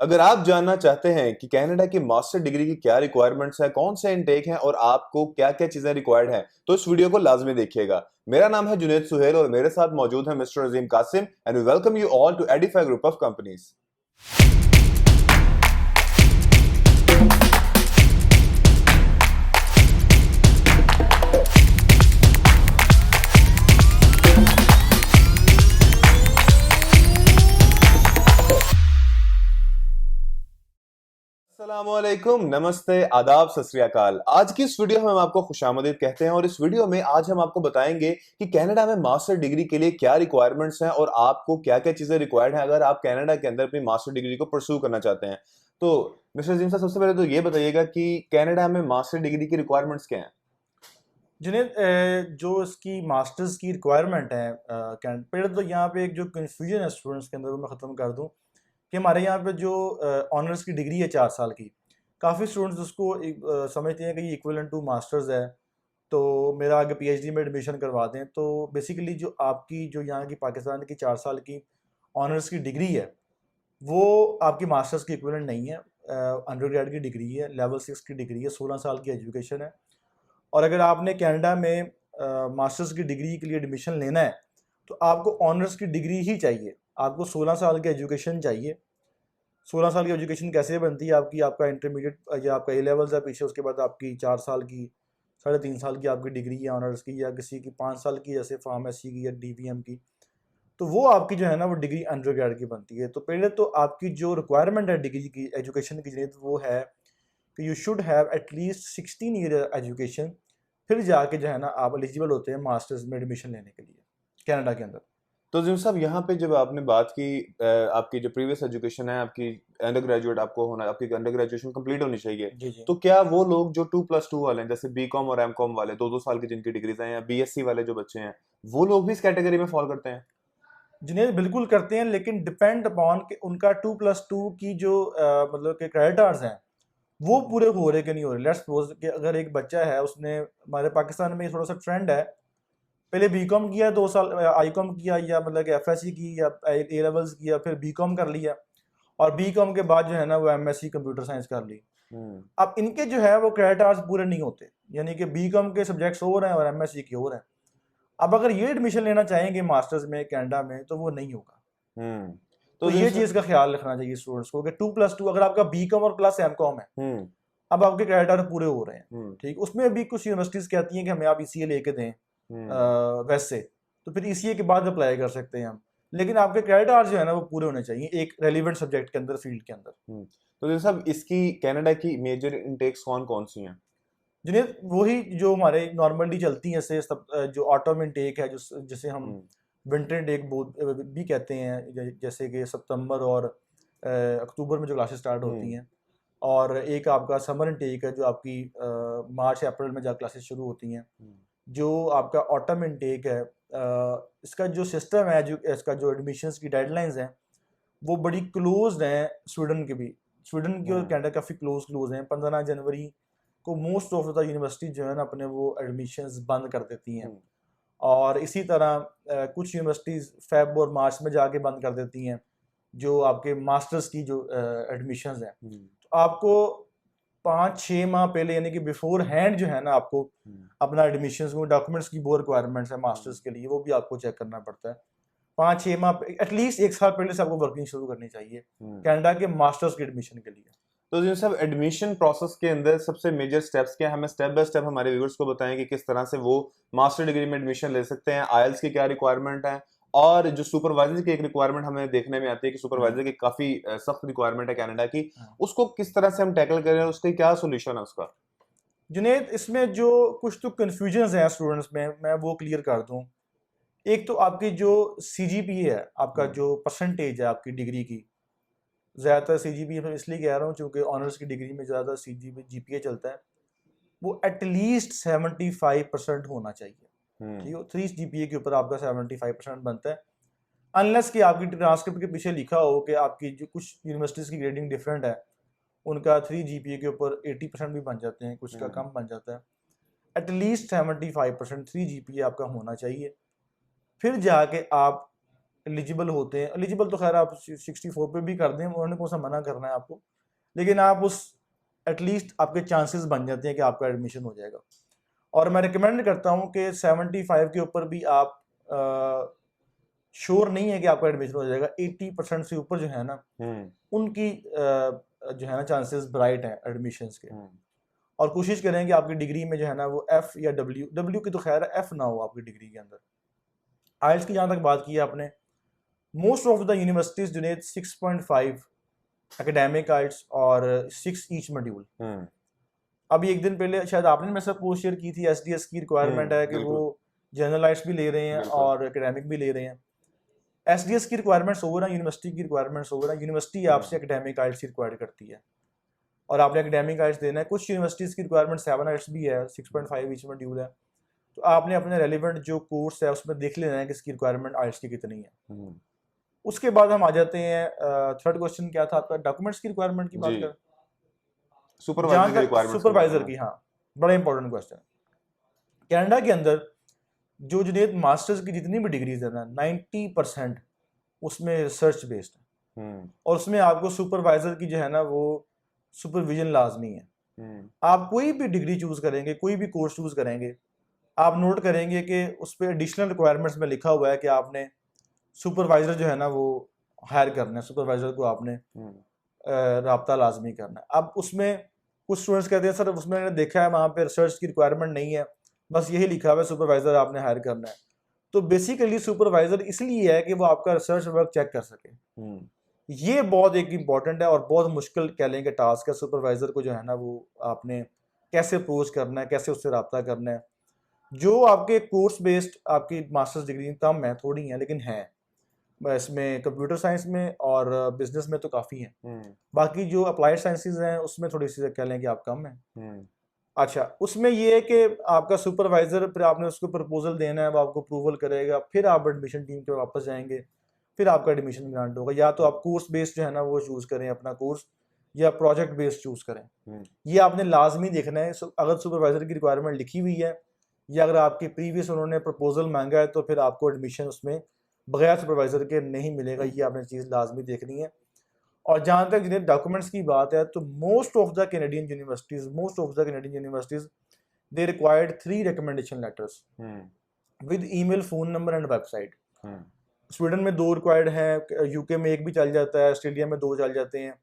अगर आप जानना चाहते हैं कि कनाडा की मास्टर डिग्री की क्या रिक्वायरमेंट्स है, कौन से इनटेक हैं और आपको क्या-क्या चीजें रिक्वायर्ड हैं, तो इस वीडियो को लाजमी देखिएगा। मेरा नाम है जुनैद सुहेल और मेरे साथ मौजूद है mister Azeem Qasim and we welcome you all to Edify group of companies. अस्सलामुअलैकुम, नमस्ते, आदाब, सत श्री अकाल। आज की इस वीडियो में हम आपको खुशामदीद कहते हैं और इस वीडियो में आज हम आपको बताएंगे कि कनाडा में मास्टर डिग्री के लिए क्या रिक्वायरमेंट्स हैं और आपको क्या-क्या चीजें रिक्वायर्ड हैं अगर आप कनाडा के अंदर अपनी मास्टर डिग्री को परस्यू करना चाहते हैं। तो मिस्टर अजीम साहब, सबसे पहले तो ये बताइएगा कि कनाडा में मास्टर डिग्री की रिक्वायरमेंट्स क्या हैं? जिन्हें जो इसकी मास्टर्स की रिक्वायरमेंट है पहले तो यहाँ पे एक जो कन्फ्यूजन है स्टूडेंट्स के अंदर वो मैं ख़त्म कर दूँ कि हमारे यहाँ पे जो ऑनर्स की डिग्री है 4 साल की, काफ़ी स्टूडेंट्स उसको समझते हैं कि ये इक्विवेलेंट टू मास्टर्स है, तो मेरा आगे पीएचडी में एडमिशन करवा दें। तो बेसिकली जो आपकी जो यहाँ की पाकिस्तान की 4 साल की ऑनर्स की डिग्री है वो आपकी मास्टर्स की इक्विवेलेंट नहीं है। अंडर ग्रेड की डिग्री है, लेवल 6 की डिग्री है, 16 साल की एजुकेशन है। और अगर आपने कनाडा में मास्टर्स की डिग्री के लिए एडमिशन लेना है तो आपको ऑनर्स की डिग्री ही चाहिए। आपको 16 साल की एजुकेशन चाहिए। 16 साल की एजुकेशन कैसे बनती है आपकी? आपका इंटरमीडिएट या आपका ए लेवल्स है पीछे, उसके बाद आपकी 4 साल की 3.5 साल की आपकी डिग्री है ऑनर्स की, या किसी की 5 साल की जैसे फार्मेसी की या डीवीएम की। तो वो आपकी जो है ना वो डिग्री अंडर ग्रेड की बनती है। तो पहले तो आपकी जो रिक्वायरमेंट है डिग्री की एजुकेशन की जरूरत वो है कि you should have at least 16 year education. फिर जाके जो है ना आप एलिजिबल होते हैं मास्टर्स में एडमिशन लेने के लिए कनाडा के अंदर। तो अजीम साहब, यहाँ पे जब आपने बात की आपकी जो प्रीवियस एजुकेशन है, आपकी अंडर ग्रेजुएट आपको होना, आपकी अंडर ग्रेजुएशन कंप्लीट होनी चाहिए। जी जी। तो क्या वो लोग जो 2+2 वाले हैं, जैसे बीकॉम और एमकॉम वाले 2-2 साल की जिनकी डिग्रीज हैं, या बीएससी वाले जो बच्चे हैं, वो लोग भी इस कैटेगरी में फॉल करते हैं? जिन्हें बिल्कुल करते हैं, लेकिन डिपेंड अपॉन कि उनका 2+2 की जो मतलब के क्रेडिट आवर्स हैं वो पूरे हो रहे कि नहीं हो रहे। लेट्स सपोज कि अगर एक बच्चा है, उसने हमारे पाकिस्तान में थोड़ा सा ट्रेंड है, पहले बीकॉम किया 2 साल, आईकॉम किया या मतलब कि एफएससी की या ए लेवल्स किया, फिर बीकॉम कर लिया और बीकॉम के बाद जो है ना वो एमएससी कंप्यूटर साइंस कर ली। हम्म। अब इनके जो है वो क्रेडिट आवर्स पूरे नहीं होते, यानी कि बीकॉम के सब्जेक्ट्स हो रहे हैं और एमएससी के हो रहे हैं। अब अगर ये एडमिशन लेना चाहेंगे मास्टर्स में कनाडा में तो वो नहीं होगा। हम्म। तो तो अजीम ये साहब। चीज़ का ख्याल रखना चाहिए स्टूडेंट्स को कि 2+2 अगर आपका बीकॉम और प्लस एमकॉम है, हम्म। अब आपके क्रेडिट आवर पूरे हो रहे हैं। हम्म। ठीक, उसमें भी कुछ यूनिवर्सिटीज़ कहती हैं कि हमें आप ईसीए लेके दें हम्म। वैसे, तो फिर ईसीए के बाद अप्लाई कर सकते हैं हम। लेकिन आपके क्रेडिट आवर जो है ना वो पूरे होने चाहिए एक रेलिवेंट सब्जेक्ट के अंदर, फील्ड के अंदर। तो अजीम साहब, इसकी कनाडा की मेजर इनटेक्स कौन कौन सी हैं? जिन्हें वही जो हमारे नॉर्मली चलती हैं, जैसे जो ऑटोम इनटेक है, जो जिसे हम हम्म। विंटर इनटेक भी कहते हैं, जैसे कि सितंबर और अक्टूबर में जो क्लासेस स्टार्ट होती हम्म। हैं। और एक आपका समर इनटेक है जो आपकी मार्च अप्रैल में जब क्लासेस शुरू होती हैं। हम्म। जो आपका ऑटम इनटेक है, इसका जो सिस्टम है, जो इसका जो एडमिशन्स की डेडलाइंस हैं वो बड़ी क्लोज हैं स्वीडन के भी। स्वीडन की और हम्म। कनाडा काफ़ी क्लोज हैं। 15 जनवरी को मोस्ट ऑफ द यूनिवर्सिटी जो है ना अपने वो एडमिशन्स बंद कर देती हैं। हम्म। और इसी तरह कुछ यूनिवर्सिटीज़ फेब और मार्च में जाके बंद कर देती हैं जो आपके मास्टर्स की जो एडमिशन्स हैं। हम्म। तो आपको 5-6 माह पहले, यानी कि बिफोर हैंड जो है ना, आपको हम्म। अपना एडमिशन्स को डॉक्यूमेंट्स की बहुत रिक्वायरमेंट्स है हम्म। मास्टर्स के लिए, वो भी आपको चेक करना पड़ता है। 5-6 माह एटलीस्ट 1 साल पहले से आपको वर्किंग शुरू करनी चाहिए हम्म। कनाडा के मास्टर्स के एडमिशन के लिए। तो जी साहब, एडमिशन प्रोसेस के अंदर सबसे मेजर स्टेप्स क्या है? हमें स्टेप बाय स्टेप हमारे व्यूअर्स को बताएं कि किस तरह से वो मास्टर डिग्री में एडमिशन ले सकते हैं, आईएलटीएस की क्या रिक्वायरमेंट है, और जो सुपरवाइजर की एक रिक्वायरमेंट हमें देखने में आती है कि हाँ सुपरवाइजर की काफी सख्त रिक्वायरमेंट है कनाडा की, हाँ। उसको किस तरह से हम टैकल करें और उसका क्या सोल्यूशन है उसका? जुनेद, इसमें जो कुछ तो कन्फ्यूजन्स हैं स्टूडेंट्स में, मैं वो क्लियर कर दूं। एक तो आपकी जो सीजीपीए है, आपका हम्म। जो परसेंटेज है आपकी डिग्री की, ज़्यादातर सीजीपीए मैं इसलिए कह रहा हूँ क्योंकि ऑनर्स की डिग्री में ज़्यादा जीपीए चलता है। वो एटलीस्ट 75% होना चाहिए। हम्म। ठीक है, 3 जीपीए के ऊपर आपका 75% बनता है। अनलेस कि आपकी ट्रांसक्रिप्ट के पीछे लिखा हो कि आपकी जो कुछ यूनिवर्सिटीज़ की ग्रेडिंग डिफरेंट है, उनका 3 जीपीए के ऊपर 80% भी बन जाते हैं, कुछ का हम्म। कम बन जाता है। एटलीस्ट 75% 3 जीपीए आपका होना चाहिए। फिर जाके आप एलिजिबल होते हैं, एलिजिबल तो खैर आप 64 पे भी कर दें, उन्होंने कौन सा मना करना है आपको, लेकिन आप उस एटलीस्ट आपके चांसेस बन जाते हैं कि आपका एडमिशन हो जाएगा। और मैं रिकमेंड करता हूँ कि 75 के ऊपर भी आप श्योर नहीं है कि आपका एडमिशन हो जाएगा, 80% से ऊपर जो है ना उनकी जो है ना चांसेस ब्राइट हैं एडमिशन्स के। और कोशिश करें कि आपकी डिग्री में जो है ना वो एफ या डब्ल्यू की तो खैर एफ ना हो आपकी डिग्री के अंदर। आइल्स की जहाँ तक बात की है आपने, मोस्ट ऑफ द यूनिवर्सिटीज जुनेद 6.5 एकेडमिक आइल्स और 6 ईच मॉड्यूल। अभी एक दिन पहले शायद आपने मेरे साथ पोस्ट शेयर की थी, एसडीएस की रिक्वायरमेंट है कि वो जनरल आइल्स भी ले रहे हैं और एकेडमिक भी ले रहे हैं। एसडीएस की रिक्वायरमेंट्स ओवर है, यूनिवर्सिटी की रिक्वायरमेंट्स ओवर है। यूनिवर्सिटी आपसे एकेडमिक आइल्स रिक्वायर करती है और आपने एकेडमिक आइल्स देना है। कुछ यूनिवर्सिटीज़ की रिक्वायरमेंट 7 आइल्स भी है, 6.5 ईच मॉड्यूल है। तो आपने अपने रेलिवेंट जो कोर्स है उसमें देख लेना है कि इसकी रिक्वायरमेंट आइल्स की कितनी है। उसके बाद हम आ जाते हैं, थर्ड क्वेश्चन क्या था आपका, डॉक्यूमेंट्स की रिक्वायरमेंट की बात कर, सुपरवाइजर की, हाँ बड़ा इंपॉर्टेंट क्वेश्चन। कनाडा के अंदर जो जुनेद मास्टर्स की जितनी भी डिग्रीज है ना 90% उसमें रिसर्च बेस्ड है और उसमें आपको सुपरवाइजर की जो है ना वो सुपरविजन लाजमी है। आप कोई भी डिग्री चूज करेंगे, कोई भी कोर्स चूज करेंगे, आप नोट करेंगे कि उस पर एडिशनल रिक्वायरमेंट्स में लिखा हुआ है कि आपने सुपरवाइजर जो है ना वो हायर करना है, सुपरवाइजर को आपने राब्ता लाजमी करना है। अब उसमें कुछ स्टूडेंट्स कहते हैं सर उसमें मैंने देखा है वहाँ पे रिसर्च की रिक्वायरमेंट नहीं है, बस यही लिखा हुआ है सुपरवाइजर आपने हायर करना है। तो बेसिकली सुपरवाइजर इसलिए है कि वो आपका रिसर्च वर्क चेक कर सके। ये बहुत एक इम्पॉर्टेंट है और बहुत मुश्किल कह लेंगे टास्क है सुपरवाइजर को जो है ना वो आपने कैसे अप्रोच करना है, कैसे उससे रब्ता करना है। जो आपके कोर्स बेस्ड आपकी मास्टर्स डिग्री कम है, थोड़ी है, लेकिन है इसमें कंप्यूटर साइंस में और बिजनेस में तो काफ़ी है। बाकी जो अप्लाइड साइंसेज हैं उसमें थोड़ी सी कह लें कि आप कम है। अच्छा, उसमें ये है कि आपका सुपरवाइजर फिर आपने उसको प्रपोजल देना है, वो आपको अप्रूवल करेगा, फिर आप एडमिशन टीम पे वापस जाएंगे, फिर आपका एडमिशन ग्रांट होगा। या तो आप कोर्स बेस्ड जो है ना वो चूज़ करें अपना कोर्स, या प्रोजेक्ट बेस्ड चूज़ करें। ये आपने लाजमी देखना है। अगर सुपरवाइजर की रिक्वायरमेंट लिखी हुई है या अगर आपकी प्रीवियस उन्होंने प्रपोजल मांगा है तो फिर आपको एडमिशन उसमें बगैर सुपरवाइजर के नहीं मिलेगा। ये आपने चीज़ लाजमी देखनी है। और जहाँ तक जिन्हें डॉक्यूमेंट्स की बात है तो most of the Canadian universities they required 3 recommendation letters with email, phone number and website. Sweden में 2 रिक्वायर्ड हैं, यूके में 1 भी चल जाता है, ऑस्ट्रेलिया में 2 चल जाते हैं,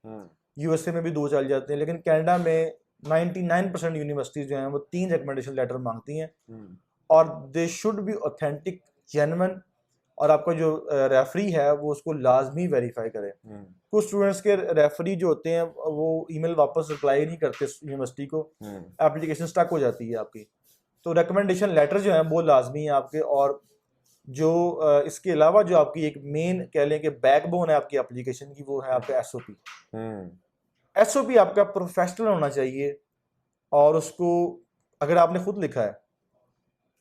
यूएसए में भी 2 चल जाते हैं, लेकिन कनाडा में 99% यूनिवर्सिटीज जो हैं वो 3 रिकमेंडेशन लेटर मांगती हैं और they should be authentic, genuine, और आपका जो रेफरी है वो उसको लाजमी वेरीफाई करे। कुछ स्टूडेंट्स के रेफरी जो होते हैं वो ईमेल वापस रिप्लाई नहीं करते यूनिवर्सिटी को, एप्लीकेशन स्टक हो जाती है आपकी। तो रिकमेंडेशन लेटर जो है वो लाजमी है आपके। और जो इसके अलावा जो आपकी एक मेन कह लें कि बैकबोन है आपकी एप्लीकेशन की, वो है आपका एसओपी। एसओपी आपका प्रोफेशनल होना चाहिए और उसको अगर आपने खुद लिखा है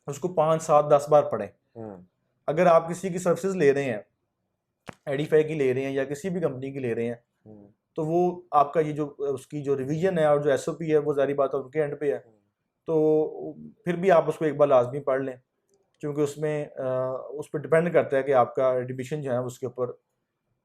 उसको 5, 7, 10 बार पढ़ें। अगर आप किसी की सर्विसेज ले रहे हैं, एडिफाई की ले रहे हैं या किसी भी कंपनी की ले रहे हैं, तो वो आपका ये जो उसकी जो रिवीजन है और जो एसओपी है वो ज़ाहिर बात है उनके एंड पे है। तो फिर भी आप उसको एक बार लाजमी पढ़ लें, क्योंकि उसमें उस पर डिपेंड करता है कि आपका एडमिशन जो है उसके ऊपर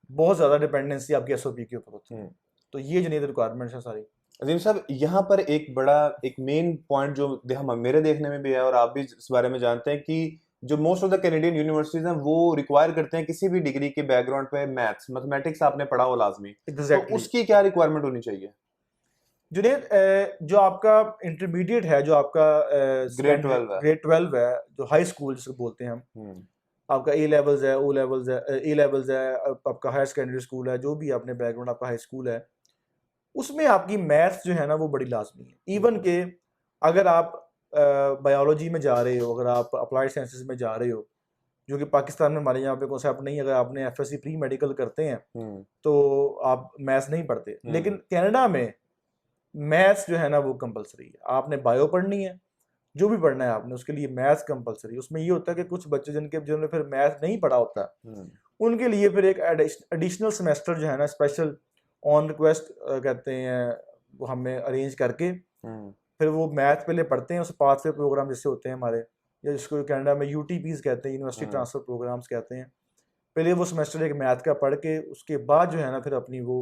बहुत ज़्यादा डिपेंडेंसी आपकी एसओपी के ऊपर होती है। तो ये जो रिक्वायरमेंट्स है सारी। अजीम साहब, यहाँ पर एक मेन पॉइंट जो हम मेरे देखने में भी है और आप भी इस बारे में जानते हैं कि जो most of the Canadian universities हैं वो रिक्वायर करते हैं किसी भी डिग्री के बैकग्राउंड पे मैथमेटिक्स आपने पढ़ा हो लाजमी। तो उसकी क्या रिक्वायरमेंट होनी चाहिए? जुनेद, जो आपका इंटरमीडिएट है, जो आपका ग्रेड 12 है, जो हाई स्कूल जिसको बोलते हैं हम, आपका ए लेवल्स है, ओ लेवल्स है, ए लेवल्स है, आपका हायर सेकेंडरी स्कूल है, जो भी आपने बैकग्राउंड आपका हाई स्कूल है, उसमें आपकी मैथ्स जो है ना वो बड़ी लाजमी है। इवन के अगर आप बायोलॉजी में जा रहे हो, अगर आप अप्लाइड साइंसेस में जा रहे हो, जो कि पाकिस्तान में हमारे यहाँ पे कॉन्सेप्ट नहीं, अगर आपने एफएससी प्री मेडिकल करते हैं तो आप मैथ्स नहीं पढ़ते। लेकिन कनाडा में मैथ्स जो है ना वो कंपलसरी है। आपने बायो पढ़नी है, जो भी पढ़ना है आपने, उसके लिए मैथ्स कंपलसरी। उसमें ये होता है कि कुछ बच्चे जिन्होंने फिर मैथ्स नहीं पढ़ा होता, उनके लिए फिर एक एडिशनल सेमेस्टर जो है ना स्पेशल ऑन रिक्वेस्ट कहते हैं, वो हमें अरेंज करके फिर वो मैथ पहले पढ़ते हैं। उस पाथवे प्रोग्राम जैसे होते हैं हमारे, या जिसको कनाडा में यूटीपीज कहते हैं, यूनिवर्सिटी ट्रांसफर प्रोग्राम्स कहते हैं, पहले वो सेमेस्टर एक मैथ का पढ़ के उसके बाद जो है ना फिर अपनी वो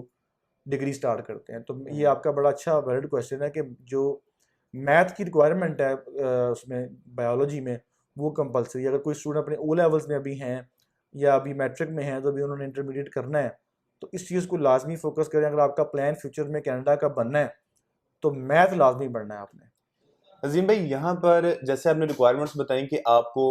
डिग्री स्टार्ट करते हैं। तो ये आपका बड़ा अच्छा वैलिड क्वेश्चन है कि जो मैथ की रिक्वायरमेंट है उसमें बायोलॉजी में वो कंपलसरी, अगर कोई स्टूडेंट अपने ओ लेवल्स में अभी हैं या अभी मैट्रिक में हैं तो अभी उन्होंने इंटरमीडिएट करना है, तो इस चीज़ को लाजमी फोकस करें। अगर आपका प्लान फ्यूचर में कनाडा का बनना है तो मैथ लाजमी पढ़ना है आपने। अजीम भाई, यहाँ पर जैसे आपने रिक्वायरमेंट्स बताई कि आपको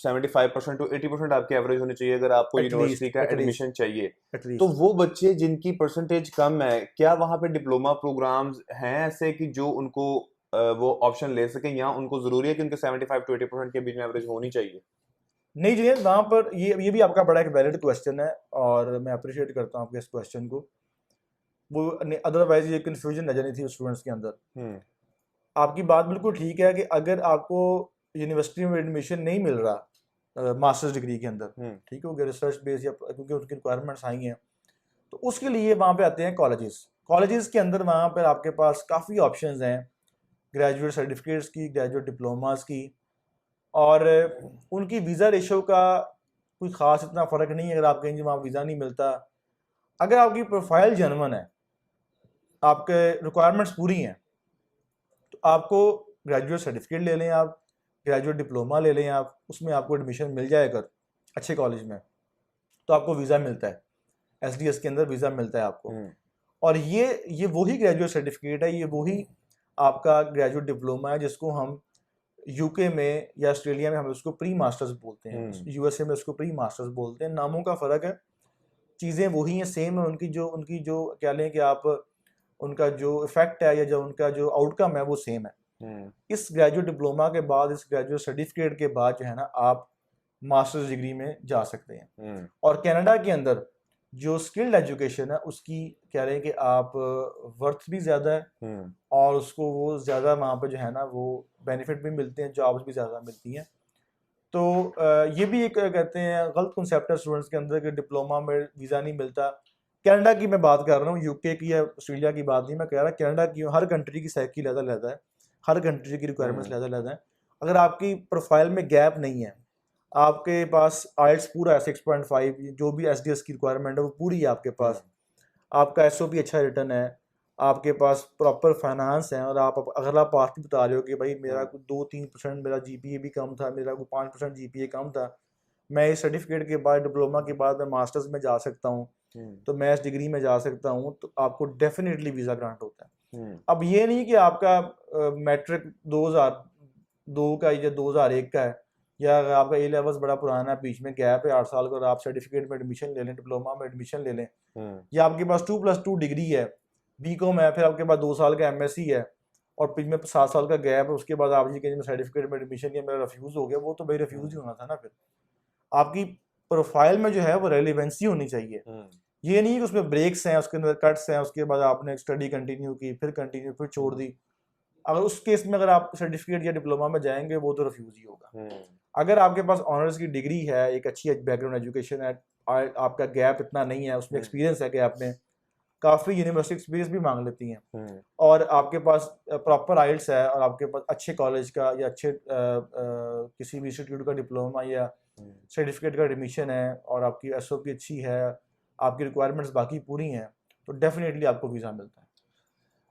75% टू 80% आपकी एवरेज होनी चाहिए अगर आपको यूनिवर्सिटी का एडमिशन चाहिए, तो एटलीस्ट वो बच्चे जिनकी परसेंटेज कम है, क्या वहाँ पे डिप्लोमा प्रोग्राम्स हैं ऐसे कि जो उनको वो ऑप्शन ले सकें, या उनको जरूरी है कि उनके 75 टू 80% के बीच में एवरेज होनी चाहिए? नहीं जी, वहाँ पर ये भी आपका बड़ा एक वैलिड क्वेश्चन है और मैं अप्रिशिएट करता हूँ आपके इस क्वेश्चन को। वो अदरवाइज ये कन्फ्यूजन रह जानी थी स्टूडेंट्स के अंदर। हम्म। आपकी बात बिल्कुल ठीक है कि अगर आपको यूनिवर्सिटी में एडमिशन नहीं मिल रहा मास्टर्स डिग्री के अंदर, हम्म। ठीक है, रिसर्च बेस या क्योंकि उसकी रिक्वायरमेंट्स आई हैं, तो उसके लिए वहाँ पे आते हैं कॉलेजेस। कॉलेजेस के अंदर वहाँ पर आपके पास काफ़ी ऑप्शंस हैं, ग्रेजुएट सर्टिफिकेट्स की, ग्रेजुएट डिप्लोमास की, और उनकी वीज़ा रेशो का कोई ख़ास इतना फ़र्क नहीं है। अगर आप कहेंगे वहाँ वीज़ा नहीं मिलता, अगर आपकी प्रोफाइल जेन्युइन है, आपके रिक्वायरमेंट्स पूरी हैं, तो आपको ग्रेजुएट सर्टिफिकेट ले लें, आप ग्रेजुएट डिप्लोमा ले लें, आप उसमें आपको एडमिशन मिल जाए अगर अच्छे कॉलेज में, तो आपको वीज़ा मिलता है, एसडीएस के अंदर वीज़ा मिलता है आपको। और ये वही ग्रेजुएट सर्टिफिकेट है, ये वही आपका ग्रेजुएट डिप्लोमा है जिसको हम यूके में या ऑस्ट्रेलिया में हम उसको प्री मास्टर्स बोलते हैं, यूएसए में उसको प्री मास्टर्स बोलते हैं। नामों का फ़र्क है, चीज़ें वही हैं, सेम है। उनकी जो क्या लें कि आप उनका जो इफेक्ट है या जो उनका जो आउटकम है वो सेम है। इस ग्रेजुएट डिप्लोमा के बाद, इस ग्रेजुएट सर्टिफिकेट के बाद जो है ना आप मास्टर्स डिग्री में जा सकते हैं। और कनाडा के अंदर जो स्किल्ड एजुकेशन है उसकी कह रहे हैं कि आप वर्थ भी ज़्यादा है और उसको वो ज़्यादा वहाँ पे जो है ना वो बेनिफिट भी मिलते हैं, जॉब्स भी ज़्यादा मिलती हैं। तो ये भी एक कहते हैं गलत कंसेप्ट है स्टूडेंट्स के अंदर कि डिप्लोमा में वीज़ा नहीं मिलता। कनाडा की मैं बात कर रहा हूँ, यूके की या ऑस्ट्रेलिया की बात नहीं मैं कह रहा। कनाडा की हर कंट्री की साइकिल अलग-अलग है, हर कंट्री की रिक्वायरमेंट्स अलग-अलग हैं। अगर आपकी प्रोफाइल में गैप नहीं है, आपके पास आइल्स पूरा है 6.5, जो भी एसडीएस की रिक्वायरमेंट है वो पूरी है आपके पास, आपका एसओपी अच्छा रिटर्न है, आपके पास प्रॉपर फाइनेंस है, और अगर आप बात भी बता रहे हो कि भाई मेरा कोई 2-3% मेरा जीपीए भी कम था, मेरा कोई 5% जीपीए कम था, मैं इस सर्टिफिकेट के बाद, डिप्लोमा के बाद मैं मास्टर्स में जा सकता हूँ, तो मैं इस डिग्री में जा सकता हूँ, तो आपको डेफिनेटली वीज़ा ग्रांट होता है। अब ये नहीं कि आपका मैट्रिक 2002 का या 2001 का है, या अगर आपका ए लेवल्स बड़ा पुराना है, बीच में गैप है 8 साल का, और आप सर्टिफिकेट में एडमिशन ले लें, डिप्लोमा में एडमिशन ले लें, या आपके पास 2+2 डिग्री है, बीकॉम है, फिर आपके पास 2 साल का एमएससी है और बीच में 7 साल का गैप है, उसके बाद आप जी कहेंगे सर्टिफिकेट में एडमिशन या मेरा रिफ्यूज़ हो गया, वो तो भाई रिफ्यूज़ ही होना था ना। फिर आपकी प्रोफाइल में जो है वो रेलिवेंसी होनी चाहिए। ये नहीं कि उसमें ब्रेक्स हैं, उसके अंदर कट्स हैं, उसके बाद आपने स्टडी कंटिन्यू की, फिर छोड़ दी। अगर उस केस में अगर आप सर्टिफिकेट या डिप्लोमा में जाएंगे वो तो रिफ्यूज ही होगा। अगर आपके पास ऑनर्स की डिग्री है, एक अच्छी बैकग्राउंड एजुकेशन है, आपका गैप इतना नहीं है, उसमें एक्सपीरियंस है कि आपने काफ़ी यूनिवर्सिटी एक्सपीरियंस भी मांग लेती हैं, और आपके पास प्रॉपर आइल्स है, और आपके पास अच्छे कॉलेज का या अच्छे किसी भी इंस्टीट्यूट का डिप्लोमा या सर्टिफिकेट का एडमिशन है, और आपकी एसओपी अच्छी है, आपकी रिक्वायरमेंट्स बाकी पूरी हैं, तो डेफिनेटली आपको वीज़ा मिलता है।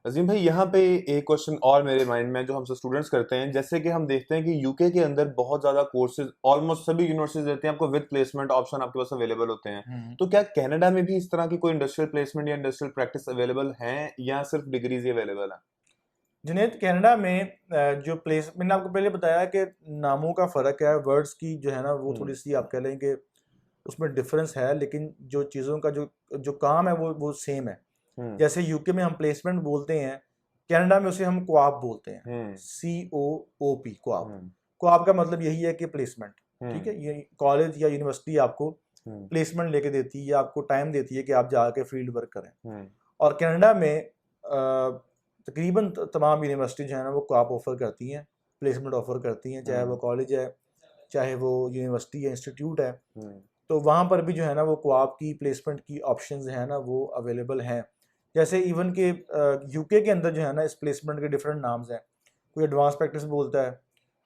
अजीम भाई, यहाँ पे एक क्वेश्चन और मेरे माइंड में जो हम स्टूडेंट्स करते हैं, जैसे कि हम देखते हैं कि यूके के अंदर बहुत ज्यादा कोर्सेज ऑलमोस्ट सभी यूनिवर्सिटीज देते हैं, आपको विद प्लेसमेंट ऑप्शन आपके पास अवेलेबल होते हैं, तो क्या कनाडा में भी इस तरह की कोई इंडस्ट्रियल प्लेसमेंट या इंडस्ट्रियल प्रैक्टिस अवेलेबल हैं, या सिर्फ डिग्रीज ही अवेलेबल है? जुनेद, कनाडा में जो प्लेस मैंने आपको पहले बताया कि नामों का फ़र्क है, वर्ड्स की जो है ना वो थोड़ी सी आप कह लें कि उसमें डिफरेंस है, लेकिन जो चीज़ों का जो काम है वो सेम है। जैसे यूके में हम प्लेसमेंट बोलते हैं, कनाडा में उसे हम क्वाप बोलते हैं, COOP, क्वाप। क्वाप का मतलब यही है कि प्लेसमेंट, ठीक है। ये कॉलेज या यूनिवर्सिटी आपको प्लेसमेंट लेके देती है या आपको टाइम देती है कि आप जाके फील्ड वर्क करें। और कनाडा में तकरीबन तमाम यूनिवर्सिटी जो है ना वो क्वाप ऑफर करती हैं, प्लेसमेंट ऑफर करती हैं, चाहे वो कॉलेज है, चाहे वो यूनिवर्सिटी या इंस्टीट्यूट है। तो वहाँ पर भी जो है ना वो क्वाप की प्लेसमेंट की ऑप्शंस हैं ना वो अवेलेबल हैं। जैसे इवन के यूके के अंदर जो है ना इस प्लेसमेंट के डिफरेंट नाम्स हैं, कोई एडवांस प्रैक्टिस बोलता है,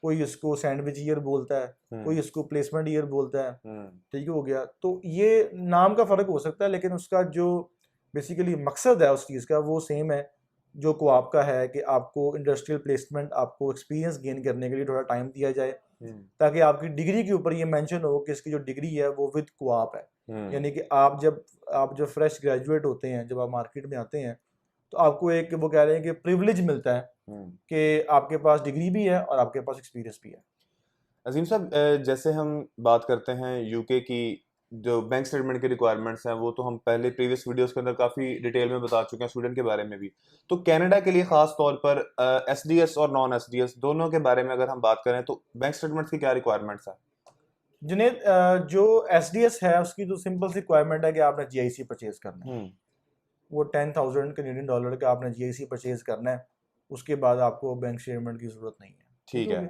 कोई इसको सैंडविच ईयर बोलता है, कोई इसको प्लेसमेंट ईयर बोलता है, ठीक हो गया। तो ये नाम का फ़र्क हो सकता है, लेकिन उसका जो बेसिकली मकसद है उस चीज़ का वो सेम है जो को आपका है कि आपको इंडस्ट्रियल प्लेसमेंट, आपको एक्सपीरियंस गेन करने के लिए थोड़ा टाइम दिया जाए, ताकि आपकी डिग्री के ऊपर ये मेंशन हो कि इसकी जो डिग्री है वो विद कोऑप है। यानी कि आप जब फ्रेश ग्रेजुएट होते हैं, जब आप मार्केट में आते हैं, तो आपको एक वो कह रहे हैं कि प्रिविलेज मिलता है कि आपके पास डिग्री भी है और आपके पास एक्सपीरियंस भी है। अजीम साहब, जैसे हम बात करते हैं यूके की, जो बैंक स्टेटमेंट के रिक्वायरमेंट्स हैं वो तो हम पहले प्रीवियस वीडियोस के अंदर काफ़ी डिटेल में बता चुके हैं स्टूडेंट के बारे में भी। तो कनाडा के लिए ख़ास तौर पर एसडीएस और नॉन एसडीएस दोनों के बारे में अगर हम बात करें तो बैंक स्टेटमेंट्स की क्या रिक्वायरमेंट्स हैं? जुनेद, जो एसडीएस है उसकी तो सिंपल सी रिक्वायरमेंट है कि आपने जीआईसी परचेज करना है। वो 10,000 कैनेडियन डॉलर का आपने जीआईसी परचेज करना है, उसके बाद आपको बैंक स्टेटमेंट की ज़रूरत नहीं है। ठीक है।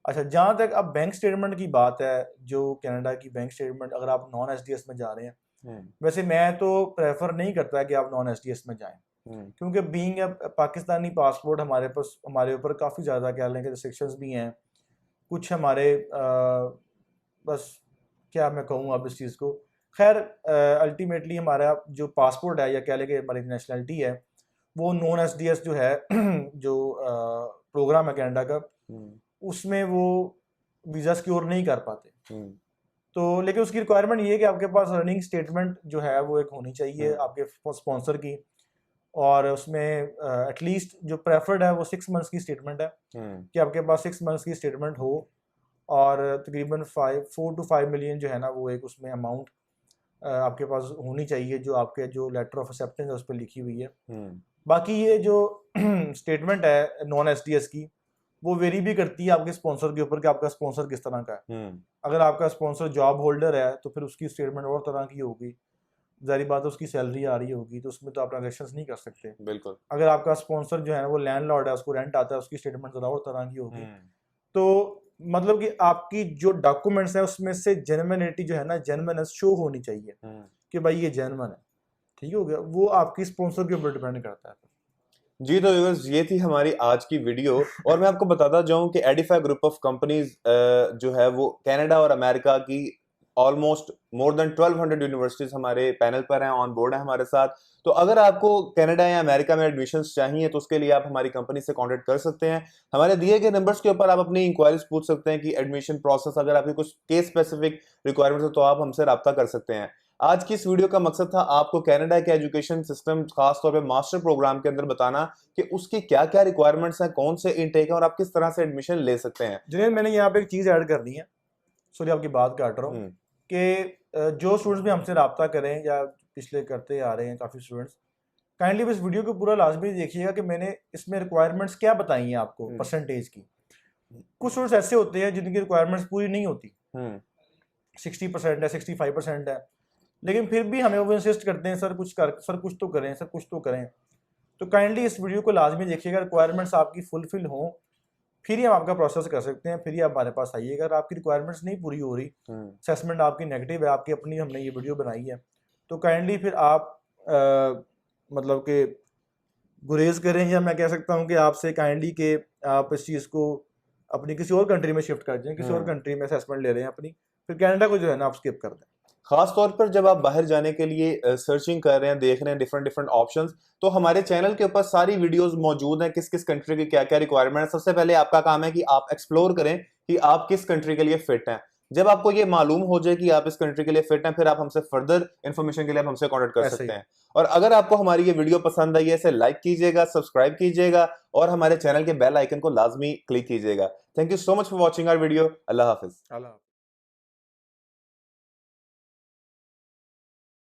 अच्छा, जहाँ तक अब बैंक स्टेटमेंट की बात है, जो कनाडा की बैंक स्टेटमेंट अगर आप नॉन एसडीएस में जा रहे हैं, वैसे मैं तो प्रेफर नहीं करता कि आप नॉन एसडीएस में जाएं, क्योंकि बीइंग अ पाकिस्तानी पासपोर्ट हमारे ऊपर काफ़ी ज़्यादा क्या लेंगे रिस्ट्रिक्शंस भी हैं। कुछ हमारे बस क्या मैं कहूँ अब इस चीज़ को, खैर अल्टीमेटली हमारा जो पासपोर्ट है या कह लेंगे हमारी नेशनलिटी है वो नॉन एसडीएस जो है जो प्रोग्राम है कनाडा का, उसमें वो वीज़ा सिक्योर नहीं कर पाते। तो लेकिन उसकी रिक्वायरमेंट ये है कि आपके पास रनिंग स्टेटमेंट जो है वो एक होनी चाहिए आपके स्पॉन्सर की, और उसमें एटलीस्ट जो प्रेफर्ड है वो 6 मंथ्स की स्टेटमेंट है कि आपके पास 6 मंथ्स की स्टेटमेंट हो, और तकरीबन 4 to 5 मिलियन जो है ना वो एक उसमें अमाउंट आपके पास होनी चाहिए जो आपके जो लेटर ऑफ एक्सेप्टेंस है उस पर लिखी हुई है। बाकी ये जो स्टेटमेंट है नॉन एसडीएस की, वो वेरी भी करती है आपके स्पॉन्सर के ऊपर कि आपका स्पॉन्सर किस तरह का है। अगर आपका स्पॉन्सर जॉब होल्डर है तो फिर उसकी स्टेटमेंट और तरह की होगी, जारी बात है उसकी सैलरी आ रही होगी, तो उसमें तो आप ट्रांजेक्शन नहीं कर सकते। बिल्कुल। अगर आपका स्पॉन्सर जो है वो लैंडलॉर्ड है, उसको रेंट आता है, उसकी स्टेटमेंट ज़रा और तरह की होगी। तो मतलब कि आपकी जो डॉक्यूमेंट्स हैं उसमें से जेन्युइनिटी जो है ना, जेन्युइननेस शो होनी चाहिए कि भाई ये जेन्युइन है। ठीक हो गया, वो आपकी स्पॉन्सर के ऊपर डिपेंड करता है। जी, तो व्यूअर्स ये थी हमारी आज की वीडियो, और मैं आपको बताता जाऊं कि एडिफाई ग्रुप ऑफ कंपनीज जो है वो कनाडा और अमेरिका की ऑलमोस्ट मोर देन 1200 यूनिवर्सिटीज हमारे पैनल पर हैं, ऑन बोर्ड है हमारे साथ। तो अगर आपको कनाडा या अमेरिका में एडमिशन्स चाहिए तो उसके लिए आप हमारी कंपनी से कांटेक्ट कर सकते हैं। हमारे दिए गए नंबर्स के ऊपर आप अपनी इंक्वायरीज पूछ सकते हैं कि एडमिशन प्रोसेस, अगर आपकी कुछ केस स्पेसिफिक रिक्वायरमेंट्स है तो आप हमसे रब्ता कर सकते हैं। आज की इस वीडियो का मकसद था आपको कनाडा के एजुकेशन सिस्टम, खासतौर पे मास्टर प्रोग्राम के अंदर बताना कि उसकी क्या क्या रिक्वायरमेंट्स हैं, कौन से इनटेक है और आप किस तरह से एडमिशन ले सकते हैं। जिन्हें मैंने यहाँ पे एक चीज़ ऐड करनी है, सॉरी आपकी बात काट रहा हूँ, कि जो स्टूडेंट्स भी हमसे रब्ता करें या पिछले करते आ रहे हैं काफ़ी स्टूडेंट्स, काइंडली इस वीडियो को पूरा लाजमी देखिएगा कि मैंने इसमें रिक्वायरमेंट्स क्या बताई हैं आपको परसेंटेज की। कुछ स्टूडेंट्स ऐसे होते हैं जिनकी रिक्वायरमेंट्स पूरी नहीं होती, 60% है, 65% है, लेकिन फिर भी हमें वो इंसिस्ट करते हैं सर कुछ तो करें, सर कुछ तो करें। तो काइंडली इस वीडियो को लाजमी देखिएगा, रिक्वायरमेंट्स आपकी फुलफिल हों फिर ही हम आपका प्रोसेस कर सकते हैं, फिर ही आप हमारे पास आइएगा। अगर आपकी रिक्वायरमेंट्स नहीं पूरी हो रही, असेसमेंट आपकी नेगेटिव है, आपकी अपनी हमने ये वीडियो बनाई है, तो काइंडली फिर आप मतलब कि गुरेज करें, या मैं कह सकता हूँ कि आपसे काइंडली कि आप इस चीज़ को अपनी किसी और कंट्री में शिफ्ट कर दें, किसी और कंट्री में असेसमेंट ले रहे हैं अपनी, फिर कनाडा को जो है ना आप स्किप कर दें। खास तौर पर जब आप बाहर जाने के लिए सर्चिंग कर रहे हैं, देख रहे हैं डिफरेंट डिफरेंट ऑप्शंस, तो हमारे चैनल के ऊपर सारी वीडियोस मौजूद हैं किस किस कंट्री की क्या क्या रिक्वायरमेंट है। सबसे पहले आपका काम है कि आप एक्सप्लोर करें कि आप किस कंट्री के लिए फिट हैं। जब आपको ये मालूम हो जाए कि आप इस कंट्री के लिए फिट हैं, फिर आप हमसे फर्दर इन्फॉर्मेशन के लिए आप हमसे कॉन्टेक्ट कर सकते हैं। और अगर आपको हमारी ये वीडियो पसंद आई है, इसे लाइक कीजिएगा, सब्सक्राइब कीजिएगा और हमारे चैनल के बेल आइकन को लाजमी क्लिक कीजिएगा। Thank you so much for watching our video. Allah Hafiz.